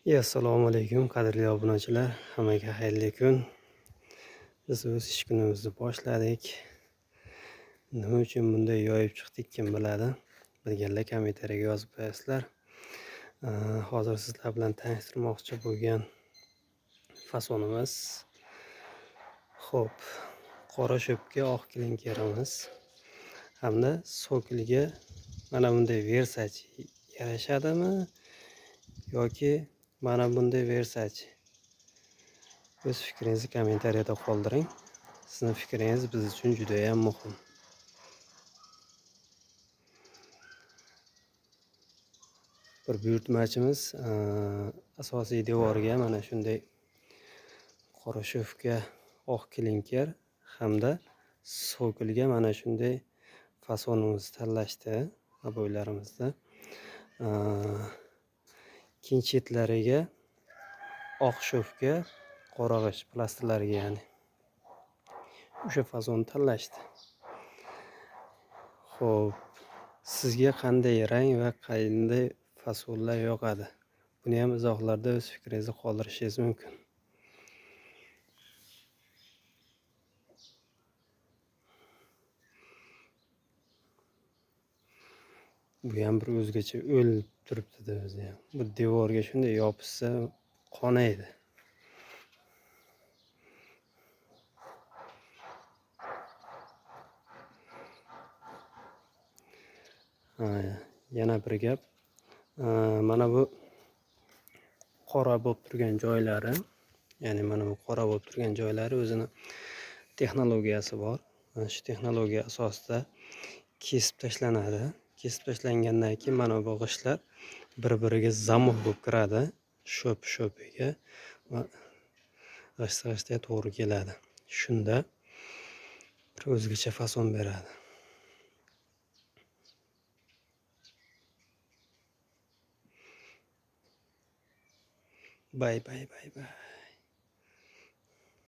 Assalomu alaykum qadrli obunachilar, hammaga xayrli kun. Biz o'z ish kunimizni boshladik. Nima uchun bunday yoyib chiqdik kim biladi? Bilganlar kommentariyaga yozib qo'yasizlar. Hozir sizlar bilan tanishtirmoqchi bo'lgan fasonimiz. Xo'p, qora shopga oq kelinkerimiz hamda sokilga mana bunday Versace yarashadimi yoki mana bunday Versace? O'z fikringizni kommentariyada qoldiring. Sizning fikringiz biz uchun juda ham muhim. Bir buyurtmachimiz asosiy devoriga mana shunday qora shofga oq klinker hamda sokilga mana shunday fasonimizni tanlashdi aboylarimizda. Keyin chetlariga oq shofga qora g'isht plastrlariga, ya'ni o'sha fasonni tanlashdi. Xo'p, sizga qanday rang va qanday fasonlar yoqadi? Buni ham izohlarda o'z fikringizni qoldirishingiz mumkin. Bu ham bir o'zgacha o'lib turibdi-da o'zi ham. Bu devorga shunday yopishsa qonaydi. Yana bir gap, mana bu qora bo'lib turgan joylari, ya'ni mana bu qora bo'lib turgan joylari o'zini texnologiyasi bor. Mana shu texnologiya asosida kesib tashlanadi. Kesib tashlangandan keyin mana bu g'ishtlar bir-biriga zamok bo'lib kiradi, sho'piga va g'isht-g'ishtga to'g'ri keladi. Shunda bir o'zgacha fason beradi. Bay bay bay bay.